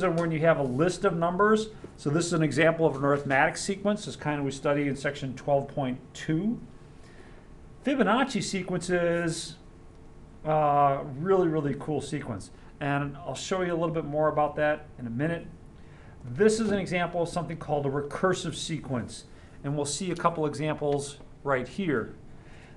are when you have a list of numbers. So this is an example of an arithmetic sequence. This kind of we study in section 12.2. Fibonacci sequence is a really cool sequence. And I'll show you a little bit more about that in a minute. This is an example of something called a recursive sequence. And we'll see a couple examples right here.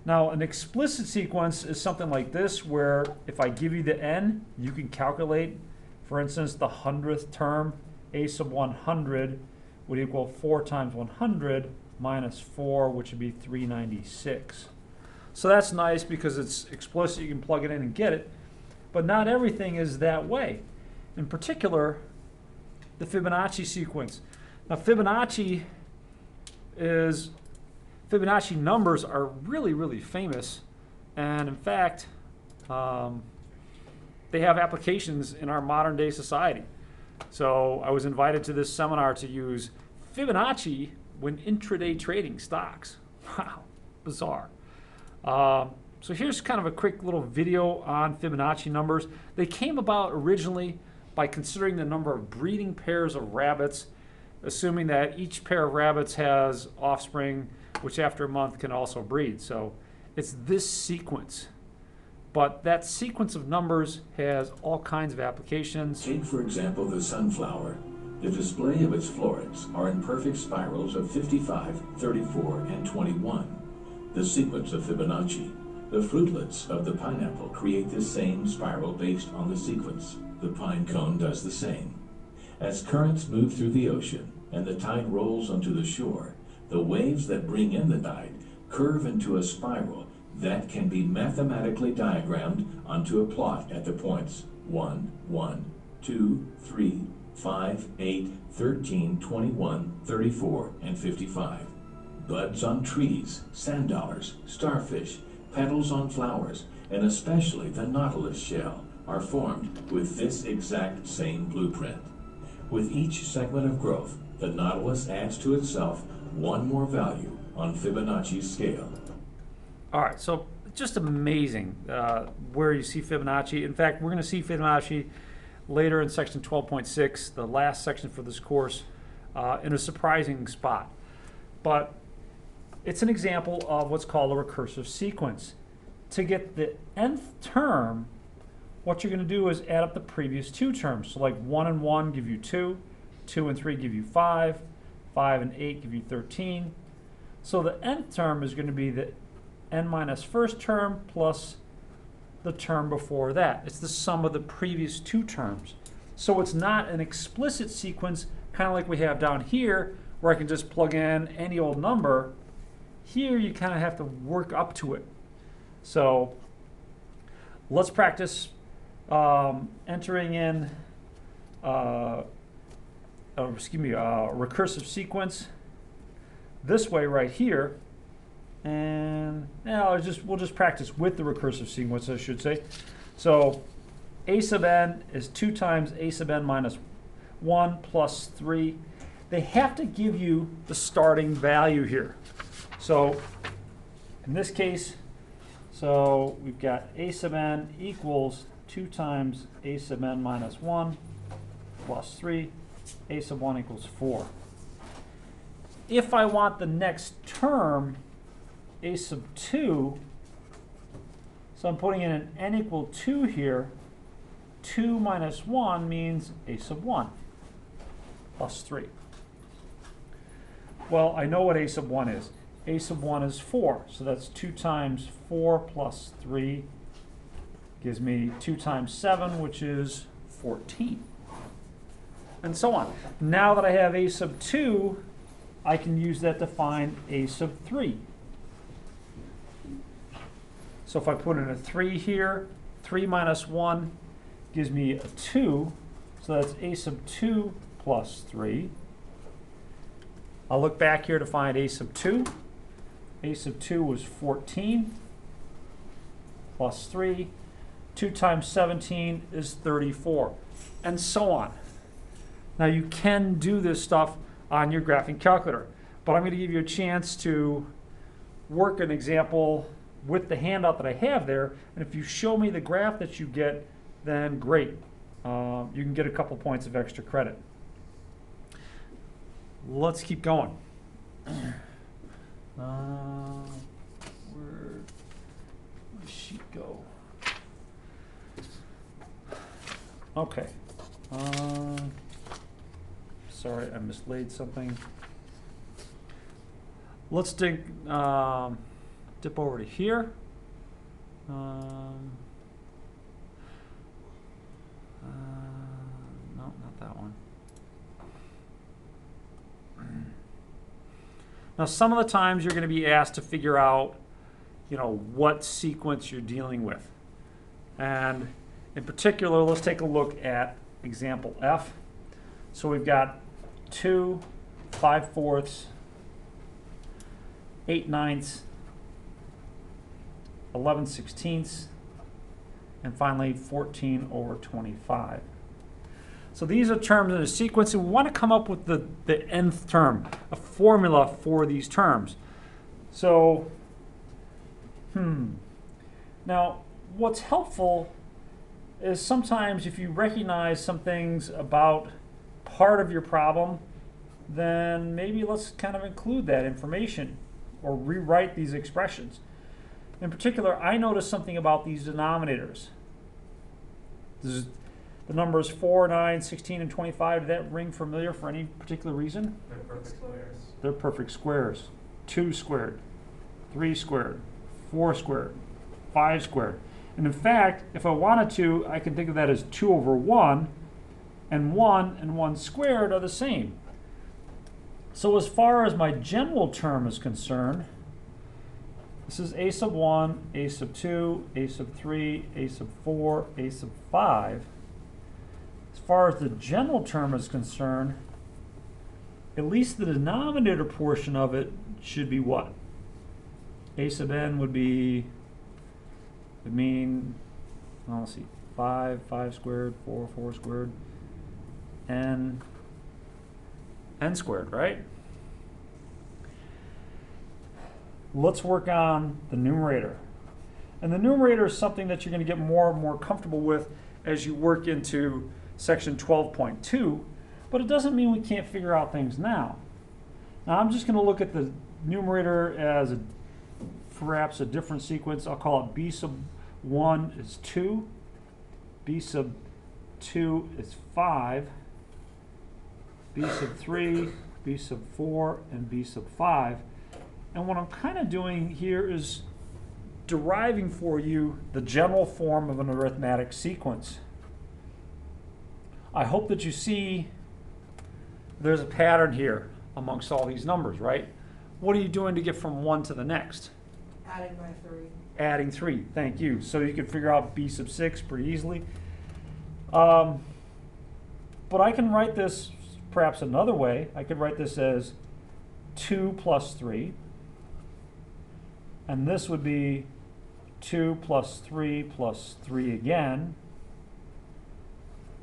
Now, an explicit sequence is something like this, where if I give you the n, you can calculate, for instance, the 100th term, a sub 100 would equal 4 times 100 minus 4, which would be 396. So that's nice because it's explicit, you can plug it in and get it. But not everything is that way. In particular, the Fibonacci sequence. Now, Fibonacci numbers are really famous, and in fact, they have applications in our modern day society. So I was invited to this seminar to use Fibonacci when intraday trading stocks. Wow, bizarre. So here's kind of a quick little video on Fibonacci numbers. They came about originally by considering the number of breeding pairs of rabbits, assuming that each pair of rabbits has offspring which after a month can also breed. So it's this sequence. But that sequence of numbers has all kinds of applications. Take, for example, the sunflower. The display of its florets are in perfect spirals of 55, 34, and 21. The sequence of Fibonacci. The fruitlets of the pineapple create this same spiral based on the sequence. The pine cone does the same. As currents move through the ocean and the tide rolls onto the shore, the waves that bring in the tide curve into a spiral that can be mathematically diagrammed onto a plot at the points 1, 1, 2, 3, 5, 8, 13, 21, 34, and 55. Buds on trees, sand dollars, starfish, petals on flowers, and especially the nautilus shell are formed with this exact same blueprint. With each segment of growth, the nautilus adds to itself one more value on Fibonacci's scale. All right, so just amazing where you see Fibonacci. In fact, we're going to see Fibonacci later in section 12.6, the last section for this course, in a surprising spot. But it's an example of what's called a recursive sequence. To get the nth term, what you're going to do is add up the previous two terms. So like 1 and 1 give you 2, 2 and 3 give you 5, 5 and 8 give you 13. So the nth term is going to be the n minus first term plus the term before that. It's the sum of the previous two terms. So it's not an explicit sequence, kind of like we have down here, where I can just plug in any old number. Here you kind of have to work up to it. So let's practice entering in a recursive sequence this way right here. And now we'll just practice with the recursive sequence, I should say. So a sub n is 2 times a sub n minus 1 plus 3. They have to give you the starting value here. So in this case, so we've got a sub n equals 2 times a sub n minus 1 plus 3. A sub 1 equals 4. If I want the next term, a sub 2, so I'm putting in an n equal 2 here. 2 minus 1 means a sub 1 plus 3. Well, I know what a sub 1 is. A sub 1 is 4, so that's 2 times 4 plus 3 gives me 2 times 7, which is 14. And so on. Now that I have a sub 2, I can use that to find a sub 3. So if I put in a 3 here, 3 minus 1 gives me a 2. So that's a sub 2 plus 3. I'll look back here to find a sub 2. A sub 2 was 14 plus 3. 2 times 17 is 34. And so on. Now you can do this stuff on your graphing calculator, but I'm going to give you a chance to work an example with the handout that I have there, and if you show me the graph that you get, then great. you can get a couple points of extra credit. Let's keep going. Where'd my sheet go? Okay. Sorry, I mislaid something. Let's dip over to here. No, not that one. Now, some of the times you're going to be asked to figure out, what sequence you're dealing with. And in particular, let's take a look at example F. So we've got 2, 5/4, 8/9, 11/16, and finally 14/25. So these are terms in a sequence, and we want to come up with the nth term, a formula for these terms. So, now what's helpful is sometimes if you recognize some things about part of your problem, then maybe let's kind of include that information or rewrite these expressions. In particular, I noticed something about these denominators. The numbers 4, 9, 16, and 25, did that ring familiar for any particular reason? They're perfect squares. They're perfect squares. 2 squared, 3 squared, 4 squared, 5 squared. And in fact, if I wanted to, I can think of that as 2 over 1, and 1 squared are the same. So as far as my general term is concerned, this is a sub 1, a sub 2, a sub 3, a sub 4, a sub 5. As far as the general term is concerned, at least the denominator portion of it should be what? A sub n would mean, well, let's see, 5 squared, 4 squared, n squared, right? Let's work on the numerator. And the numerator is something that you're going to get more and more comfortable with as you work into section 12.2, but it doesn't mean we can't figure out things now. Now I'm just going to look at the numerator as perhaps a different sequence. I'll call it b sub 1 is 2, b sub 2 is 5, b sub 3, b sub 4, and b sub 5. And what I'm kind of doing here is deriving for you the general form of an arithmetic sequence. I hope that you see there's a pattern here amongst all these numbers, right? What are you doing to get from one to the next? Adding by 3. Adding 3, thank you. So you can figure out b sub 6 pretty easily. But I can write this perhaps another way. I could write this as 2 plus 3. And this would be 2 plus 3 plus 3 again.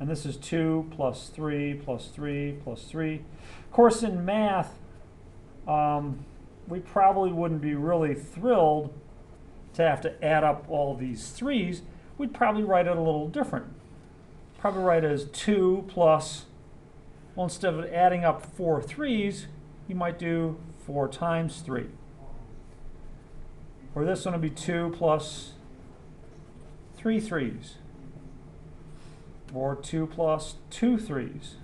And this is 2 plus 3 plus 3 plus 3. Of course, in math, we probably wouldn't be really thrilled to have to add up all these 3's. We'd probably write it a little different. Probably write it as 2 plus, well, instead of adding up 4 3's, you might do 4 times 3. Or this one would be 2 plus 3 3's. Or 2 plus 2 3's.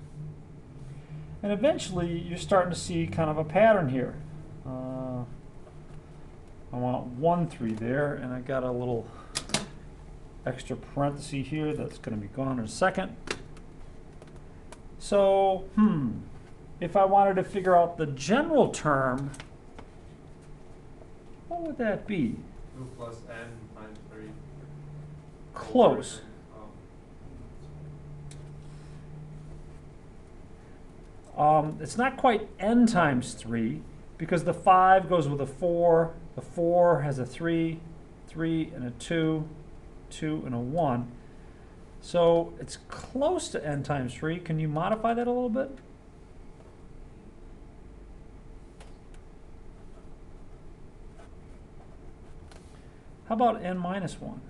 And eventually you're starting to see kind of a pattern here. I want 1 3 there, and I got a little extra parenthesis here that's going to be gone in a second. So, if I wanted to figure out the general term, what would that be? 2 plus n times 3. Close. It's not quite n times 3 because the 5 goes with a 4, the 4 has a 3, 3 and a 2, 2 and a 1. So it's close to n times 3. Can you modify that a little bit? How about n minus 1?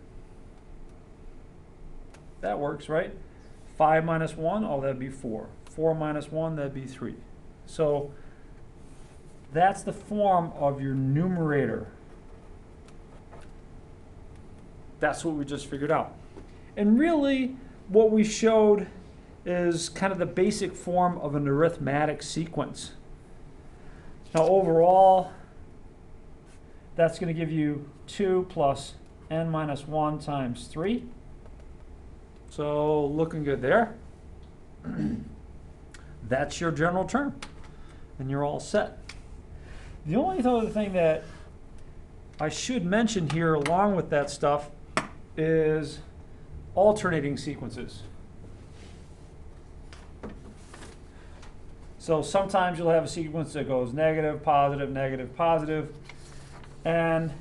That works, right? 5 minus 1, oh, that'd be 4. 4 minus 1, that'd be 3. So that's the form of your numerator. That's what we just figured out. And really, what we showed is kind of the basic form of an arithmetic sequence. Now overall, that's going to give you 2 plus n minus 1 times 3. So looking good there. That's your general term, and you're all set. The only other thing that I should mention here along with that stuff is alternating sequences. So sometimes you'll have a sequence that goes negative, positive, negative, positive. And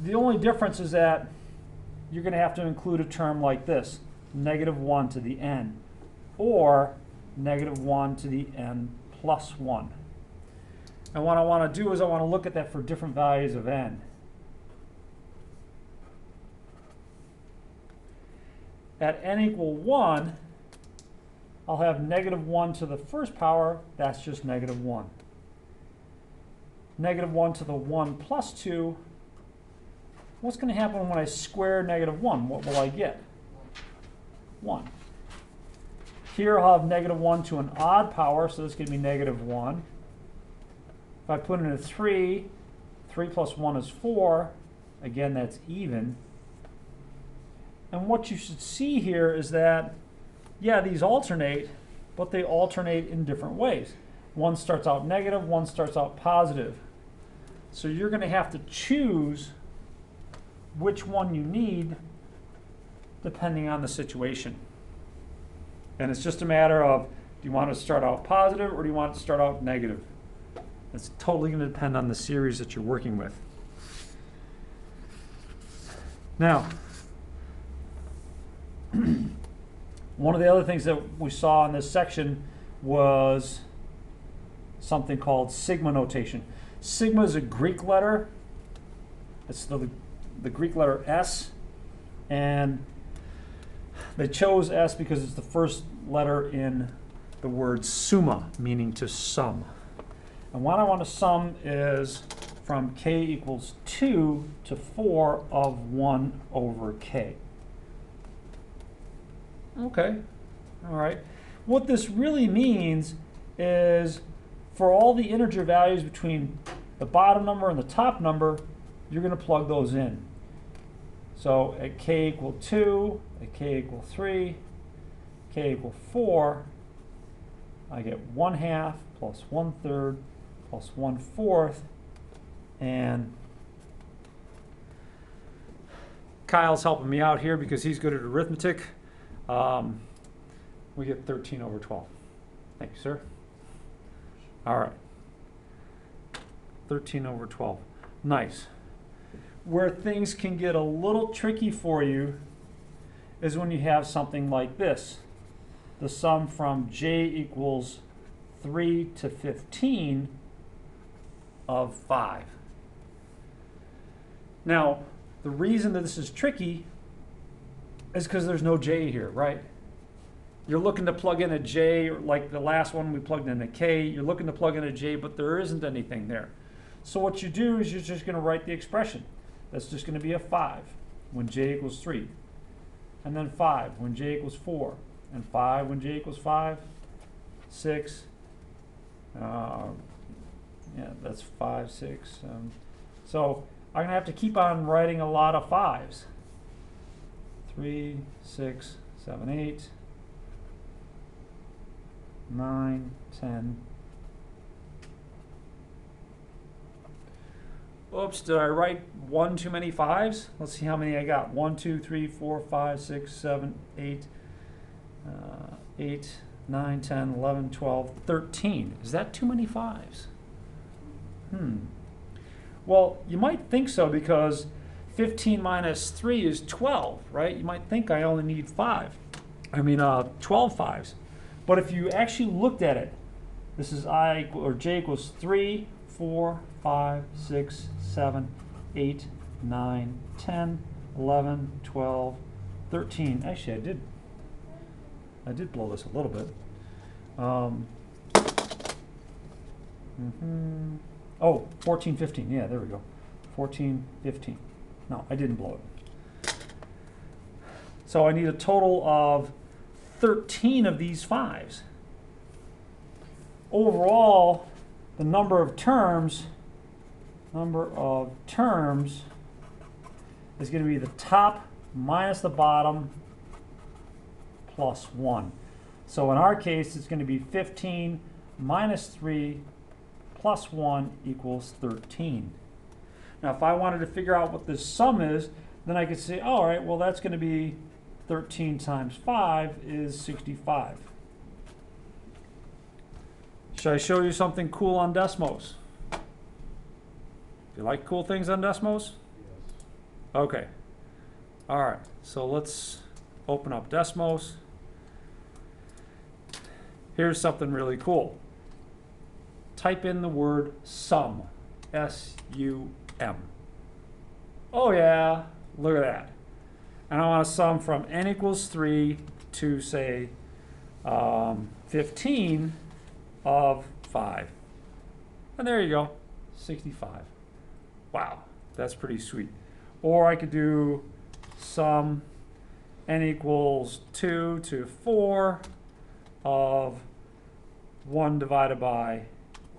the only difference is that you're going to have to include a term like this, negative 1 to the n, or negative 1 to the n plus 1. And what I want to do is I want to look at that for different values of n. At n equal 1, I'll have negative 1 to the first power, that's just negative 1. Negative 1 to the 1 plus 2, what's going to happen when I square negative 1? What will I get? 1. Here I'll have negative 1 to an odd power, so this is going to be negative 1. If I put in a 3, 3 plus 1 is 4. Again, that's even. And what you should see here is that, yeah, these alternate, but they alternate in different ways. One starts out negative, one starts out positive. So you're going to have to choose which one you need depending on the situation. And it's just a matter of, do you want to start out positive or do you want to start out negative? It's totally going to depend on the series that you're working with. Now, one of the other things that we saw in this section was something called sigma notation. Sigma is a Greek letter. It's the Greek letter S. And they chose S because it's the first letter in the word summa, meaning to sum. And what I want to sum is from k equals 2 to 4 of 1 over k. Okay, all right. What this really means is for all the integer values between the bottom number and the top number, you're going to plug those in. So at k equal 2, at k equal 3, k equal 4, I get 1/2 plus 1/3 plus 1/4, and Kyle's helping me out here because he's good at arithmetic. We get 13 over 12. Thank you, sir. All right. 13 over 12. Nice. Where things can get a little tricky for you is when you have something like this. The sum from j equals 3 to 15 of 5. Now, the reason that this is tricky is because there's no j here, right? You're looking to plug in a j, or like the last one we plugged in a k. You're looking to plug in a j, but there isn't anything there. So what you do is you're just going to write the expression. That's just going to be a 5 when j equals 3. And then 5 when j equals 4. And 5 when j equals 5. 6. Yeah, that's 5, 6. So I'm going to have to keep on writing a lot of 5s. 3, 6, 7, 8, 9, 10. Oops, did I write one too many 5s? Let's see how many I got. 1, 2, 3, 4, 5, 6, 7, 8, 8, 9, 10, 11, 12, 13. Is that too many 5s? Well, you might think so because 15 minus 3 is 12, right? You might think I only need 12 5s. But if you actually looked at it, this is j equals 3, 4, 5, 6, 7, 8, 9, 10, 11, 12, 13. Actually, I did I did blow this a little bit. Oh, 14, 15. Yeah, there we go. 14, 15. No, I didn't blow it. So I need a total of 13 of these 5s. Overall, the number of terms is going to be the top minus the bottom plus 1. So in our case, it's going to be 15 minus 3 plus 1 equals 13. Now, if I wanted to figure out what this sum is, then I could say, all right, well, that's going to be 13 times 5 is 65. Should I show you something cool on Desmos? Do you like cool things on Desmos? Yes. Okay. All right, so let's open up Desmos. Here's something really cool. Type in the word sum, S-U-M. Oh yeah, look at that. And I want to sum from n equals 3 to, say, 15 of 5. And there you go, 65. Wow, that's pretty sweet. Or I could do sum n equals 2 to 4 of 1 divided by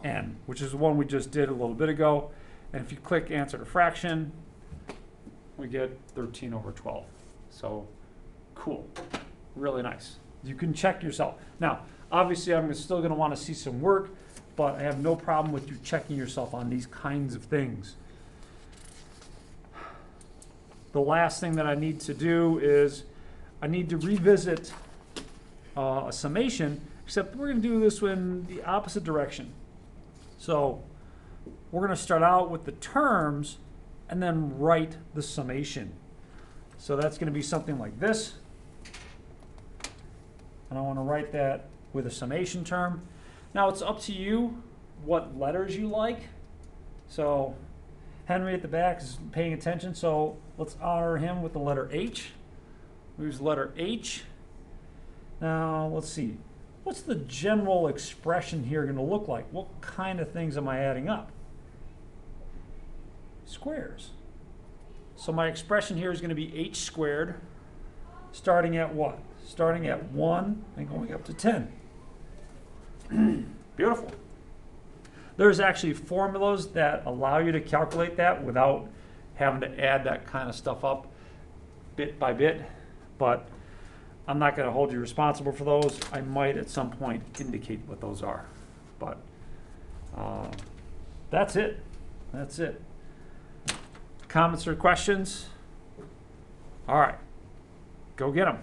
n, which is the one we just did a little bit ago. And if you click answer to fraction, we get 13 over 12. So cool, really nice. You can check yourself. Now, obviously I'm still gonna wanna see some work, but I have no problem with you checking yourself on these kinds of things. The last thing that I need to do is I need to revisit a summation, except we're going to do this in the opposite direction. So we're going to start out with the terms and then write the summation. So that's going to be something like this. And I want to write that with a summation term. Now it's up to you what letters you like. So Henry at the back is paying attention, so let's honor him with the letter H. We use the letter H. Now, let's see. What's the general expression here going to look like? What kind of things am I adding up? Squares. So my expression here is going to be H squared, starting at what? Starting at 1 and going up to 10. Beautiful. There's actually formulas that allow you to calculate that without having to add that kind of stuff up bit by bit, but I'm not going to hold you responsible for those. I might at some point indicate what those are, but that's it. That's it. Comments or questions? All right, go get them.